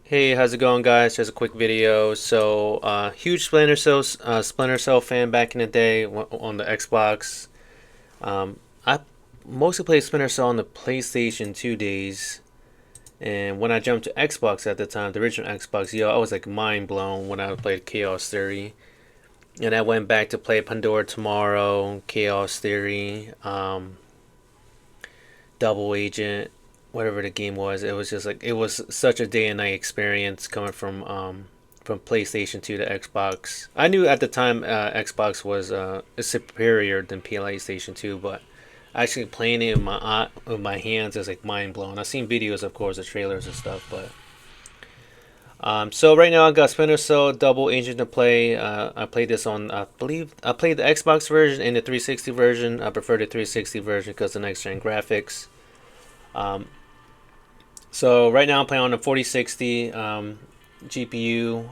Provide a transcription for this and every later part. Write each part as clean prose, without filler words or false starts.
Hey, how's it going, guys? Just a quick video. Huge Splinter Cell fan back in the day on the Xbox. I mostly played Splinter Cell on the PlayStation 2 days, and when I jumped to Xbox at the time, the original Xbox, I was like mind blown when I played Chaos Theory, and I went back to play Pandora Tomorrow, Chaos Theory, Double Agent, whatever the game was. It was just like it was such a day and night experience coming from PlayStation 2 to Xbox. I knew at the time Xbox was superior than PlayStation 2, but actually playing it with my hands is like mind blowing. I've seen videos, of course, the trailers and stuff, but so right now I got Splinter Cell Double Agent to play. I played this on, I believe, I played the Xbox version and the 360 version. I prefer the 360 version because of the next gen graphics. Um, So right now I'm playing on a 4060 GPU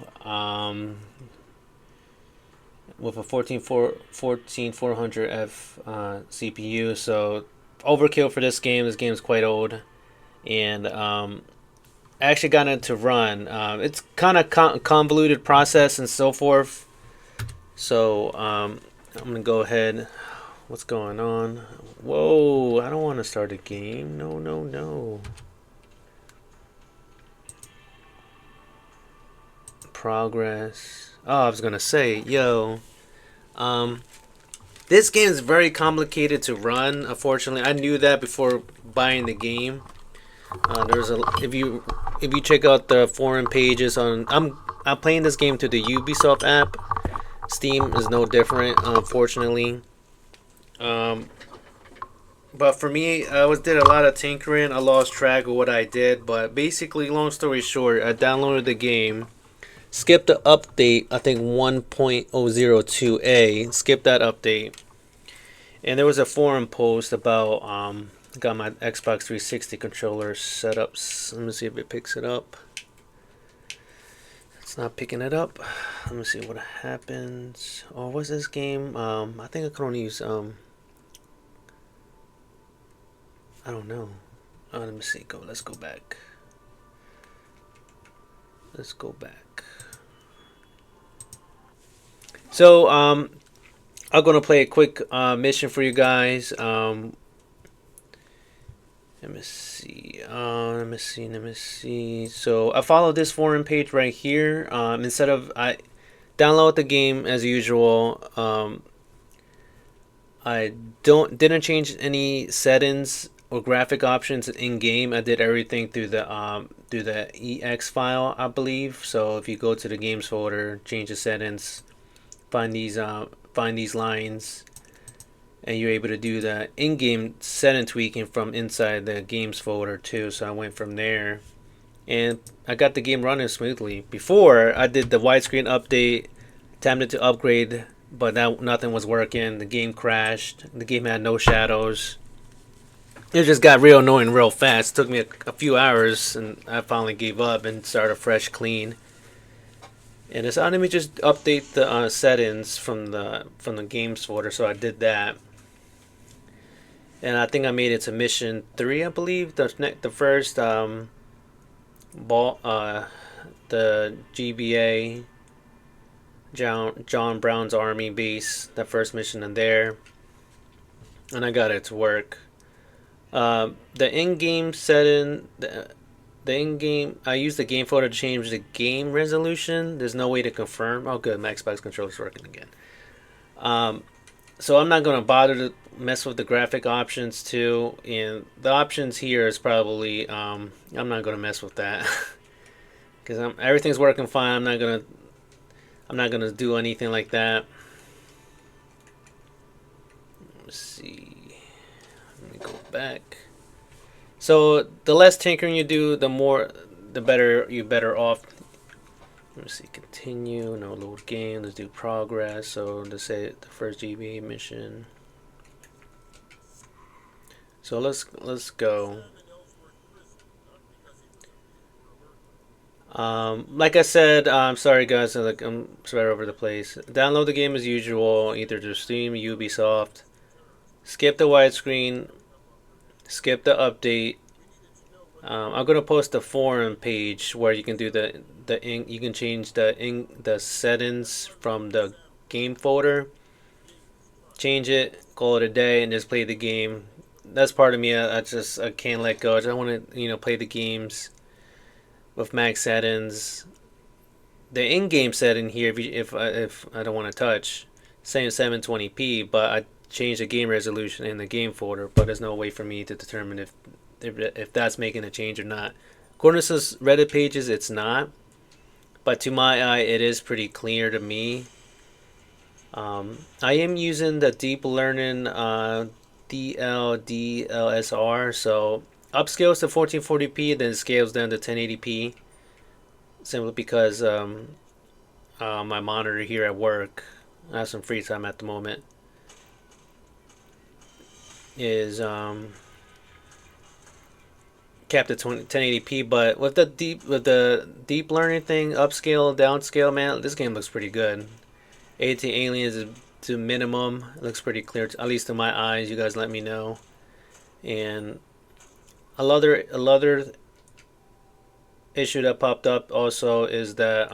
with a 14400F CPU. So overkill for this game. This game is quite old, and I actually got it to run. It's kind of convoluted process and so forth. So I'm gonna go ahead. What's going on? Whoa! I don't want to start a game. No, no, no. Progress. Oh, I was gonna say, um, this game is very complicated to run. Unfortunately, I knew that before buying the game. There's a if you check out the forum pages on, I'm playing this game through the Ubisoft app. Steam is no different, unfortunately. Um, but for me, did a lot of tinkering. I lost track of what I did, but basically, long story short, I downloaded the game. Skip the update, I think 1.002A. Skip that update. And there was a forum post about got my Xbox 360 controller set up. Let me see if it picks it up. It's not picking it up. Let me see what happens. Oh, what's this game? I think I can only use I don't know. Let me see. Let's go back. Let's go back. So, I'm gonna play a quick mission for you guys. Let me see. Let me see. Let me see. So I follow this forum page right here. Instead of I download the game as usual. I didn't change any settings or graphic options in game. I did everything through the ex file, I believe. So if you go to the games folder, change the settings, find these lines, and you're able to do the in-game setting tweaking from inside the games folder too. So I went from there, and I got the game running smoothly. Before I did the widescreen update, attempted to upgrade, but that nothing was working. The game crashed. The game had no shadows. It just got real annoying real fast. It took me a few hours, and I finally gave up and started fresh clean. And it's let me just update the settings from the games folder. So I did that, and I think I made it to mission 3. I believe the first ball the GBA John Brown's army base. That first mission in there, and I got it to work. The in-game setting, the in-game, I use the game folder to change the game resolution. There's no way to confirm. Oh, good, my Xbox controller's working again. So I'm not gonna bother to mess with the graphic options too, and the options here is probably I'm not gonna mess with that because everything's working fine. I'm not gonna do anything like that. Let's see. Let me go back. So the less tinkering you do, the better you better off. Let me see. Continue. No load game. Let's do progress. So let's say the first GBA mission. So let's go. Like I said, I'm sorry guys. I'm spread over the place. Download the game as usual, either through Steam, Ubisoft. Skip the widescreen. Skip the update. I'm gonna post the forum page where you can do you can change the settings from the game folder, change it, call it a day, and just play the game. That's part of me. I can't let go. I just want to play the games with max settings. The in-game setting here, if I don't want to touch, same 720p, but I changed the game resolution in the game folder. But there's no way for me to determine if that's making a change or not. According to Reddit pages, it's not, but to my eye, it is pretty clear to me. I am using the deep learning DLSR, so upscales to 1440p, then scales down to 1080p, simply because my monitor here at work, I have some free time at the moment, is capped at 1080p. But with the deep learning thing, upscale, downscale, man, this game looks pretty good. 18 aliens to minimum. It looks pretty clear, at least to my eyes. You guys let me know. And another issue that popped up also is that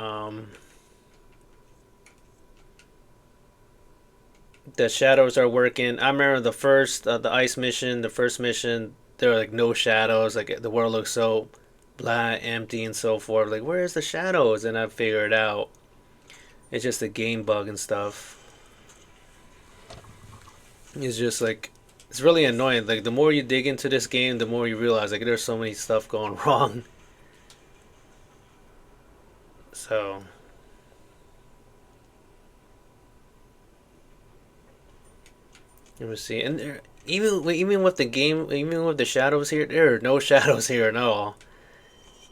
the shadows are working. I remember the first mission, there were like no shadows. Like the world looks so blah, empty, and so forth. Like, where's the shadows? And I figured it out. It's just a game bug and stuff. It's just like, it's really annoying. Like the more you dig into this game, the more you realize like there's so many stuff going wrong. So let me see. And there, even with the game, even with the shadows here, there are no shadows here at all.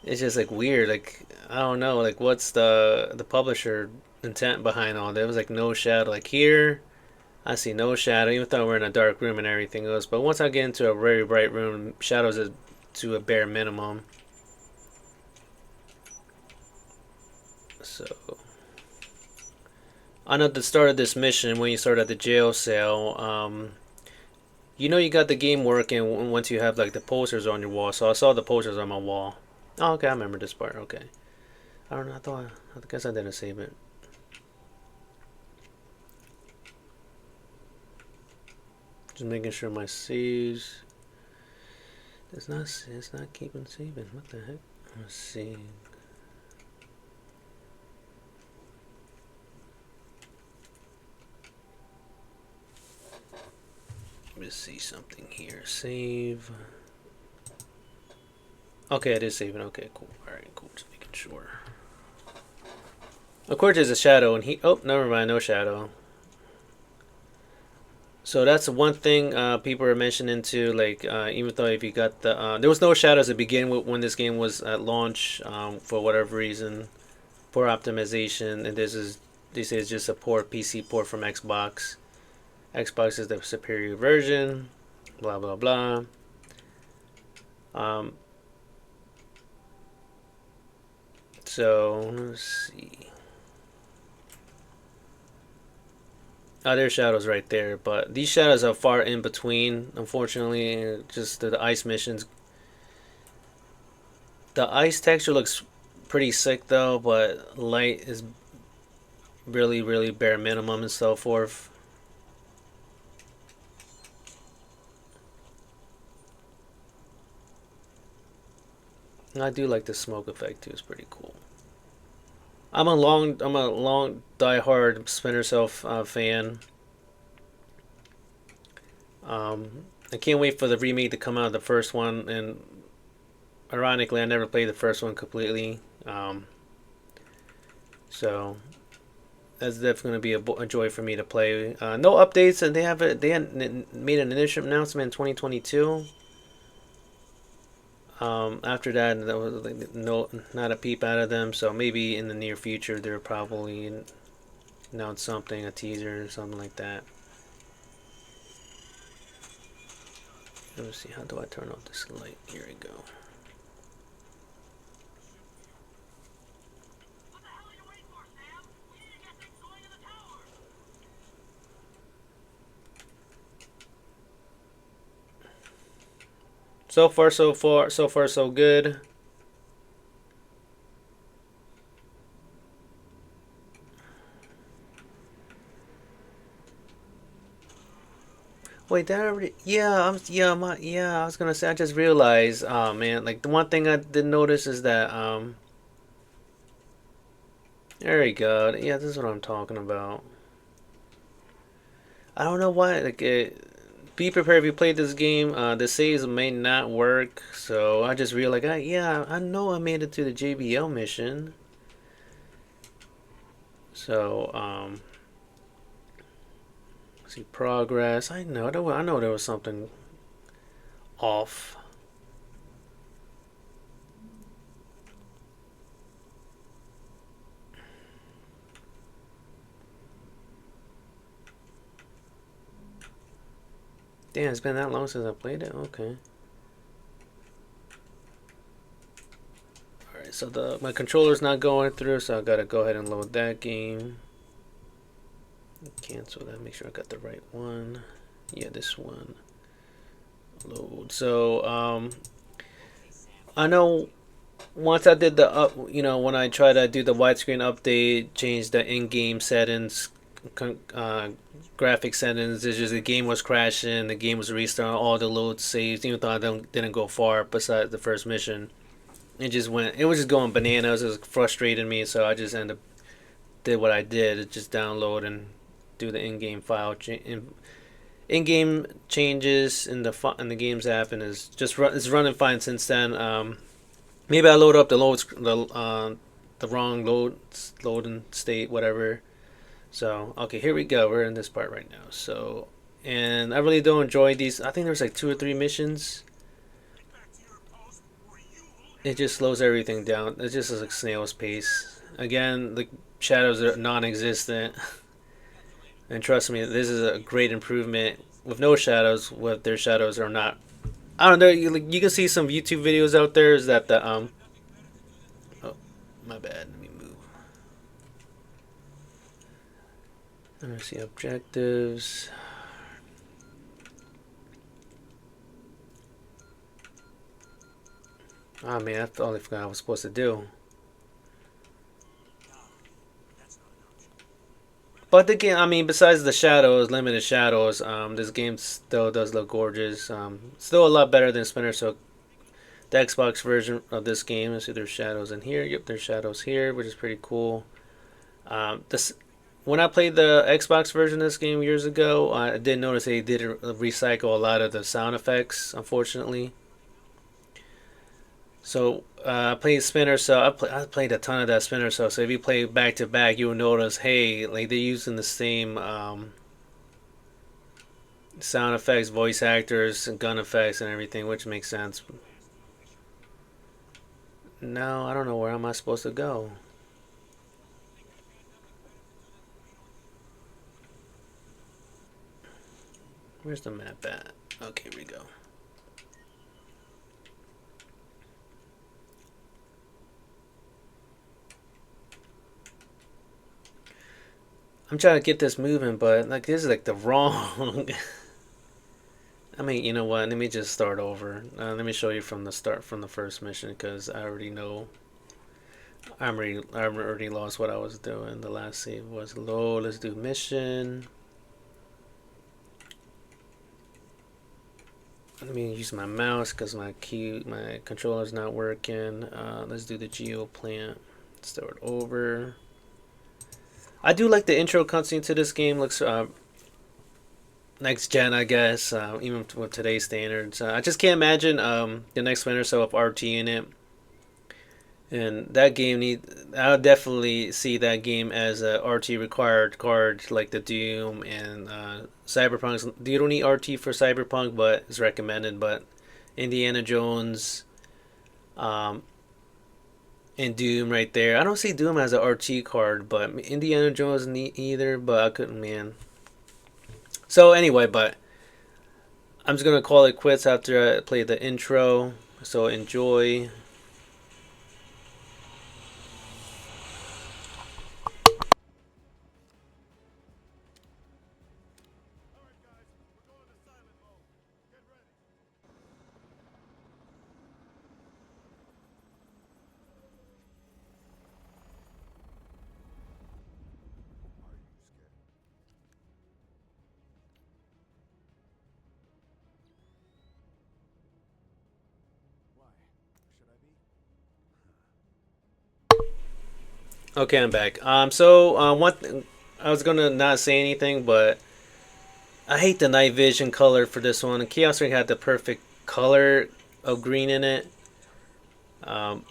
It's just like weird. Like I don't know. Like what's the publisher intent behind all that? It was like no shadow. Like here, I see no shadow, even though we're in a dark room and everything else. But once I get into a very bright room, shadows is to a bare minimum. So, I know at the start of this mission, when you start at the jail cell, you got the game working once you have like the posters on your wall. So I saw the posters on my wall. Oh, okay, I remember this part. Okay, I don't know. I guess I didn't save it. Just making sure my saves. It's not keeping saving. What the heck? Let's see. Let me see something here. Save. Okay, it is saving. Okay, cool. Alright, cool. Just making sure. Of course, there's a shadow, and oh, never mind. No shadow. So that's one thing people are mentioning too. Like, even though if you got there was no shadows to begin with when this game was at launch, for whatever reason, poor optimization, and this is just a poor PC port from Xbox. Xbox is the superior version. Blah blah blah. So let's see. Oh, there's shadows right there, but these shadows are far in between. Unfortunately, just the ice missions. The ice texture looks pretty sick though, but light is really, really bare minimum and so forth. And I do like the smoke effect too. It's pretty cool. I'm a long die-hard Splinter Cell fan. I can't wait for the remake to come out of the first one, and ironically, I never played the first one completely. So that's definitely going to be a joy for me to play. No updates, and they had made an initial announcement in 2022. After that, there was not a peep out of them. So maybe in the near future, they'll probably announce something, a teaser or something like that. Let me see. How do I turn off this light? Here we go. So far, so good. Wait, did I already? Yeah, yeah. I was gonna say. I just realized. Oh man, like the one thing I did notice is that there we go. Yeah, this is what I'm talking about. I don't know why. Like, be prepared if you play this game. The saves may not work. So I just realized. Yeah, I know I made it to the JBL mission. So see progress. I know there was something off. Damn, it's been that long since I played it. Okay. Alright, so my controller's not going through, so I gotta go ahead and load that game. Cancel that, make sure I got the right one. Yeah, this one. Load. So, I know once I did the when I tried to do the widescreen update, change the in-game settings, uh, graphic settings, it's just the game was crashing, the game was restarting, all the load saves, even though I didn't go far besides the first mission. It was just going bananas. It was frustrating me, so I just ended up did what I did, just download and do the in-game in-game changes in the games app, and it's running fine since then. Maybe I load up the wrong loading state, whatever. So okay, here we go. We're in this part right now. So, and I really don't enjoy these. I think there's like 2 or 3 missions. It just slows everything down. It's just like snail's pace. Again, the shadows are non-existent, and trust me, this is a great improvement. With no shadows, with their shadows are not. I don't know. You can see some YouTube videos out there. Is that the Oh, my bad. Let me move. Let me see objectives. Oh man, I totally forgot what I was supposed to do. But the game, I mean, besides the shadows, limited shadows, this game still does look gorgeous. Still a lot better than Splinter. So the Xbox version of this game, let's see, there's shadows in here. Yep, there's shadows here, which is pretty cool. This When I played the Xbox version of this game years ago, I did notice they did recycle a lot of the sound effects, unfortunately. So I played Splinter Cell. I played a ton of that Splinter Cell. So if you play back to back, you will notice, hey, like they're using the same sound effects, voice actors, and gun effects, and everything, which makes sense. No, I don't know where am I supposed to go. Where's the map at? Okay, here we go. I'm trying to get this moving, but like this is like the wrong. I mean, you know what? Let me just start over. Let me show you from the start, from the first mission, because I already know. I'm already lost what I was doing. The last save was low. Let's do mission. Let me use my mouse because my controller's not working. Let's do the geo plant. Start over. I do like the intro cutscene to this game. Looks next gen, I guess. Even with today's standards, I just can't imagine the next Splinter Cell with RT in it. And that game I'll definitely see that game as a RT required card, like the Doom and Cyberpunk. You don't need RT for Cyberpunk, but it's recommended. But Indiana Jones, um, and Doom right there. I don't see Doom as a RT card, but Indiana Jones either. But I couldn't, man. So anyway, but I'm just gonna call it quits after I play the intro. So enjoy. Okay, I'm back. I was gonna not say anything, but I hate the night vision color for this one. Chaos Ring had the perfect color of green in it. Um,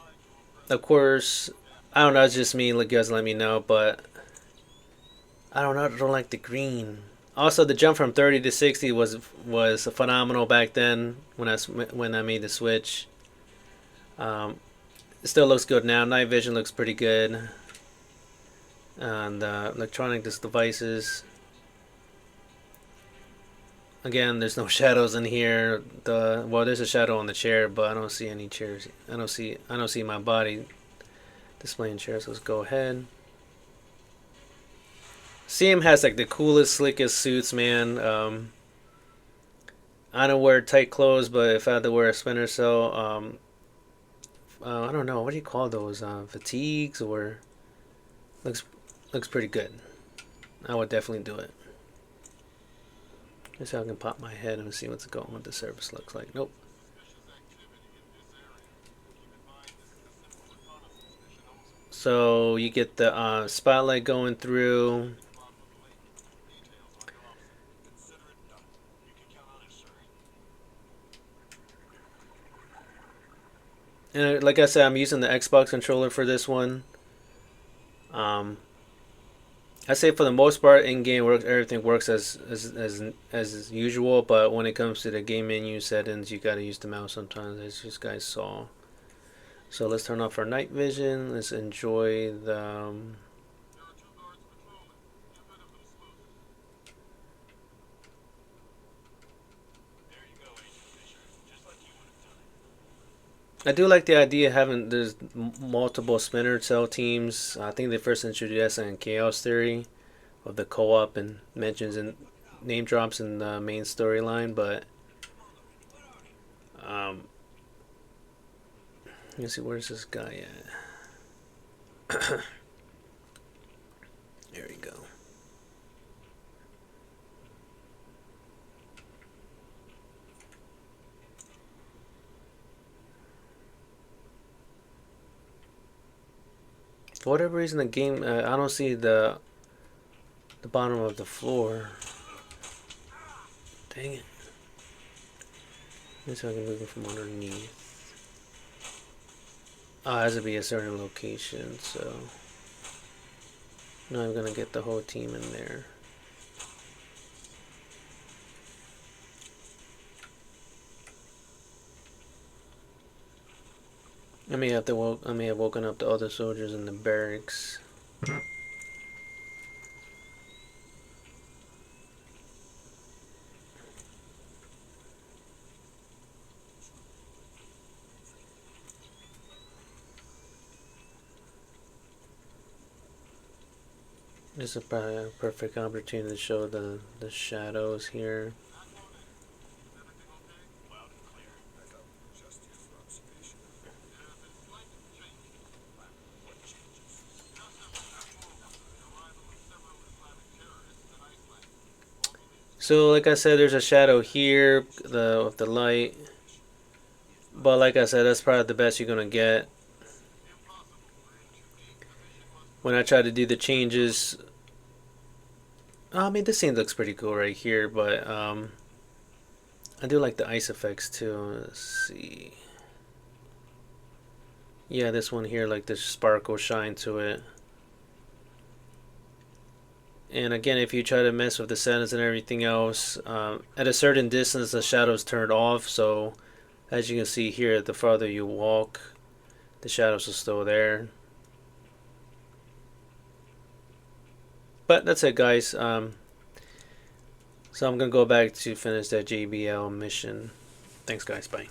of course, I don't know. It's just me. Like, you guys let me know, but I don't know. I don't like the green. Also, the jump from 30 to 60 was phenomenal back then when I made the switch. Um, it still looks good now. Night vision looks pretty good. And electronic devices. Again, there's no shadows in here. There's a shadow on the chair, but I don't see any chairs. I don't see my body displaying chairs. Let's go ahead. CM has like the coolest, slickest suits, man. I don't wear tight clothes, but if I had to wear a Splinter Cell, I don't know, what do you call those? Fatigues, or looks looks pretty good. I would definitely do it. Just so I can pop my head and see what the surface looks like. Nope. So you get the spotlight going through. And like I said, I'm using the Xbox controller for this one. Um, I say for the most part, in game works, everything works as usual. But when it comes to the game menu settings, you gotta use the mouse sometimes, as you guys saw. So let's turn off our night vision. Let's enjoy the. I do like the idea of having there's multiple Splinter Cell teams. I think they first introduced that in Chaos Theory, of the co-op and mentions and name drops in the main storyline. But um, let's see, where's this guy at? There we go. For whatever reason, the game I don't see the bottom of the floor. Dang it! Maybe I can move it from underneath. Oh, it has to be a certain location, so now I'm gonna get the whole team in there. I may have woken up the other soldiers in the barracks. This is probably a perfect opportunity to show the shadows here. So like I said, there's a shadow here, with the light. But like I said, that's probably the best you're gonna get. When I try to do the changes, I mean this scene looks pretty cool right here, but I do like the ice effects too. Let's see. Yeah, this one here, like the sparkle shine to it. And again, if you try to mess with the settings and everything else, at a certain distance the shadows turned off. So as you can see here, the farther you walk, the shadows are still there. But that's it, guys. So I'm gonna go back to finish that JBL mission. Thanks, guys. Bye.